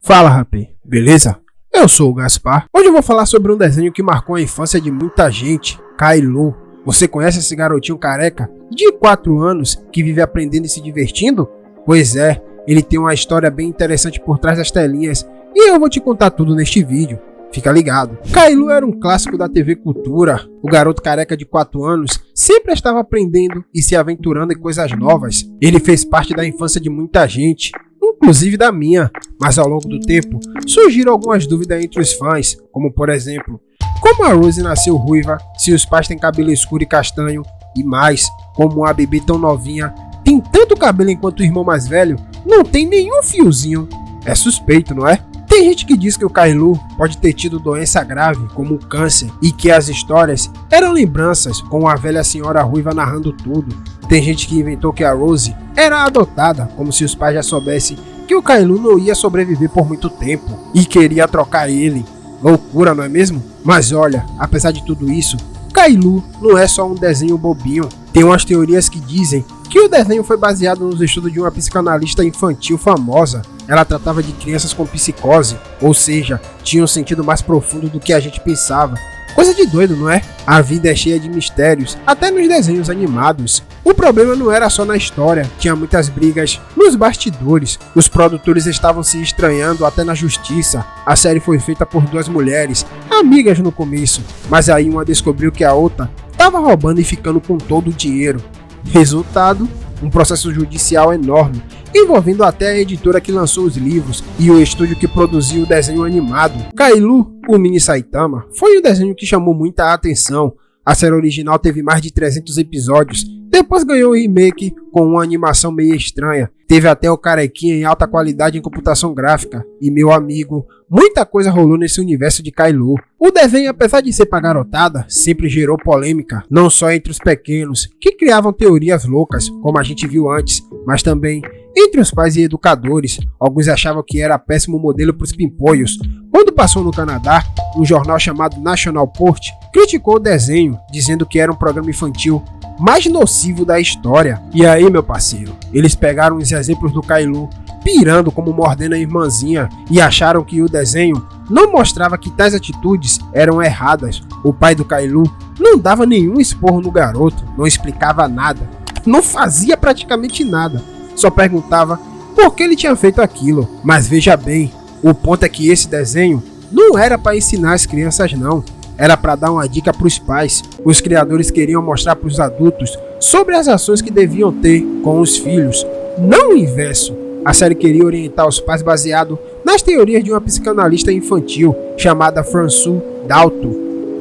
Fala, rapaz, beleza? Eu sou o Gaspar. Hoje eu vou falar sobre um desenho que marcou a infância de muita gente, Kailu. Você conhece esse garotinho careca de 4 anos que vive aprendendo e se divertindo? Pois é, ele tem uma história bem interessante por trás das telinhas e eu vou te contar tudo neste vídeo. Fica ligado. Kailu era um clássico da TV Cultura. O garoto careca de 4 anos sempre estava aprendendo e se aventurando em coisas novas. Ele fez parte da infância de muita gente, inclusive da minha, mas ao longo do tempo surgiram algumas dúvidas entre os fãs, como por exemplo, como a Rose nasceu ruiva se os pais têm cabelo escuro e castanho, e mais, como a bebê tão novinha tem tanto cabelo enquanto o irmão mais velho não tem nenhum fiozinho. É suspeito, não é? Tem gente que diz que o Kailu pode ter tido doença grave, como o câncer, e que as histórias eram lembranças, com a velha senhora ruiva narrando tudo. Tem gente que inventou que a Rose era adotada, como se os pais já soubessem que o Kailu não ia sobreviver por muito tempo e queria trocar ele. Loucura, não é mesmo? Mas olha, apesar de tudo isso, Kailu não é só um desenho bobinho. Tem umas teorias que dizem que o desenho foi baseado nos estudos de uma psicanalista infantil famosa. Ela tratava de crianças com psicose, ou seja, tinha um sentido mais profundo do que a gente pensava. Coisa de doido, não é? A vida é cheia de mistérios, até nos desenhos animados. O problema não era só na história, tinha muitas brigas nos bastidores. Os produtores estavam se estranhando até na justiça. A série foi feita por 2 mulheres, amigas no começo, mas aí uma descobriu que a outra estava roubando e ficando com todo o dinheiro. Resultado, um processo judicial enorme, envolvendo até a editora que lançou os livros e o estúdio que produziu o desenho animado. Kailu, o Mini Saitama, foi um desenho que chamou muita atenção. A série original teve mais de 300 episódios, depois ganhou um remake com uma animação meio estranha. Teve até o carequinha em alta qualidade em computação gráfica. E meu amigo, muita coisa rolou nesse universo de Kailu. O desenho, apesar de ser pra garotada, sempre gerou polêmica, não só entre os pequenos, que criavam teorias loucas, como a gente viu antes, mas também entre os pais e educadores. Alguns achavam que era péssimo modelo para os pimpolhos. Quando passou no Canadá, um jornal chamado National Post criticou o desenho, dizendo que era um programa infantil mais nocivo da história. E aí, meu parceiro, eles pegaram os exemplos do Kailu pirando como mordendo a irmãzinha e acharam que o desenho não mostrava que tais atitudes eram erradas. O pai do Kailu não dava nenhum esporro no garoto, não explicava nada, não fazia praticamente nada, só perguntava por que ele tinha feito aquilo. Mas veja bem, o ponto é que esse desenho não era para ensinar as crianças não, era para dar uma dica para os pais. Os criadores queriam mostrar para os adultos sobre as ações que deviam ter com os filhos, não o inverso. A série queria orientar os pais baseado nas teorias de uma psicanalista infantil chamada Françoise Dalton.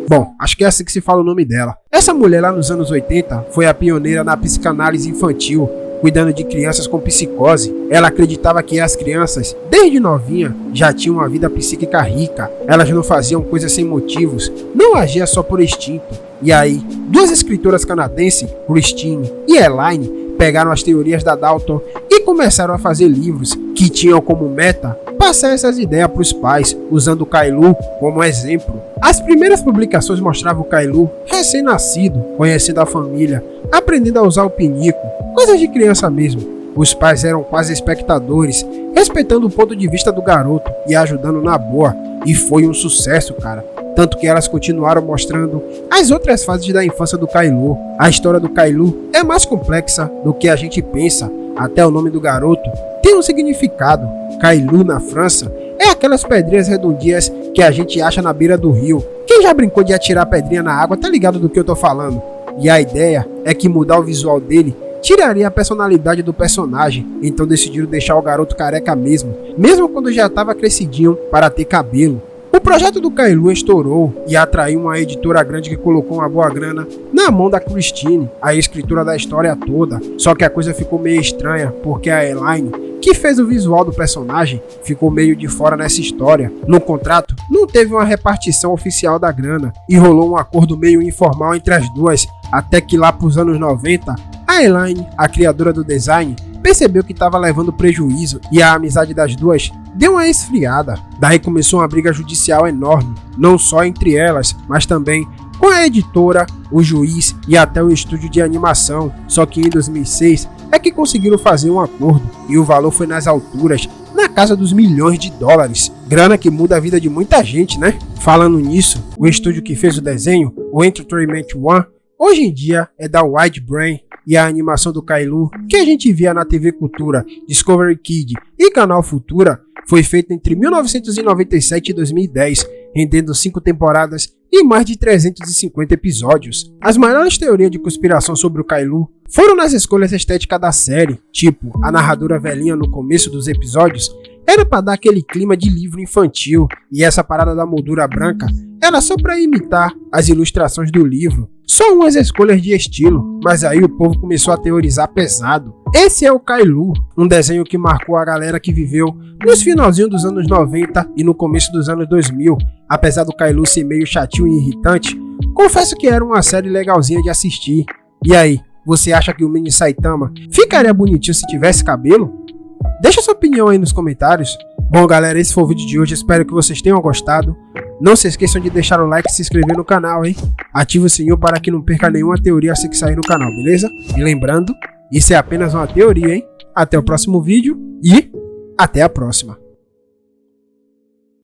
Bom, acho que é assim que se fala o nome dela. Essa mulher lá nos anos 80 foi a pioneira na psicanálise infantil, cuidando de crianças com psicose. Ela acreditava que as crianças, desde novinha, já tinham uma vida psíquica rica. Elas não faziam coisas sem motivos, não agiam só por instinto. E aí, 2 escritoras canadenses, Christine e Elaine, pegaram as teorias da Dalton e começaram a fazer livros que tinham como meta passar essas ideias para os pais, usando o Kailu como exemplo. As primeiras publicações mostravam o Kailu recém-nascido, conhecendo a família, aprendendo a usar o pinico, coisas de criança mesmo. Os pais eram quase espectadores, respeitando o ponto de vista do garoto e ajudando na boa. E foi um sucesso, cara. Tanto que elas continuaram mostrando as outras fases da infância do Kailu. A história do Kailu é mais complexa do que a gente pensa. Até o nome do garoto tem um significado. Kailu, na França, é aquelas pedrinhas redondinhas que a gente acha na beira do rio. Quem já brincou de atirar pedrinha na água tá ligado do que eu tô falando. E a ideia é que mudar o visual dele tiraria a personalidade do personagem, então decidiram deixar o garoto careca mesmo quando já estava crescidinho para ter cabelo. O projeto do Kailu estourou e atraiu uma editora grande que colocou uma boa grana na mão da Christine, a escritora da história toda. Só que a coisa ficou meio estranha, porque a Elaine, que fez o visual do personagem, ficou meio de fora nessa história. No contrato, não teve uma repartição oficial da grana e rolou um acordo meio informal entre as duas, até que lá pros anos 90, a Elaine, a criadora do design, percebeu que estava levando prejuízo e a amizade das duas deu uma esfriada. Daí começou uma briga judicial enorme, não só entre elas, mas também com a editora, o juiz e até o estúdio de animação. Só que em 2006 é que conseguiram fazer um acordo e o valor foi nas alturas, na casa dos milhões de dólares. Grana que muda a vida de muita gente, né? Falando nisso, o estúdio que fez o desenho, o Entertainment One, hoje em dia é da Wide Brain, e a animação do Kailu, que a gente via na TV Cultura, Discovery Kid e Canal Futura, foi feita entre 1997 e 2010, rendendo 5 temporadas e mais de 350 episódios. As maiores teorias de conspiração sobre o Kailu foram nas escolhas estéticas da série, tipo, a narradora velhinha no começo dos episódios era para dar aquele clima de livro infantil, e essa parada da moldura branca era só para imitar as ilustrações do livro. Só umas escolhas de estilo, mas aí o povo começou a teorizar pesado. Esse é o Kailu, um desenho que marcou a galera que viveu nos finalzinhos dos anos 90 e no começo dos anos 2000. Apesar do Kailu ser meio chatinho e irritante, confesso que era uma série legalzinha de assistir. E aí, você acha que o Mini Saitama ficaria bonitinho se tivesse cabelo? Deixa sua opinião aí nos comentários. Bom galera, esse foi o vídeo de hoje, espero que vocês tenham gostado. Não se esqueçam de deixar o like e se inscrever no canal, hein? Ative o sininho para que não perca nenhuma teoria assim que sair no canal, beleza? E lembrando, isso é apenas uma teoria, hein? Até o próximo vídeo e até a próxima.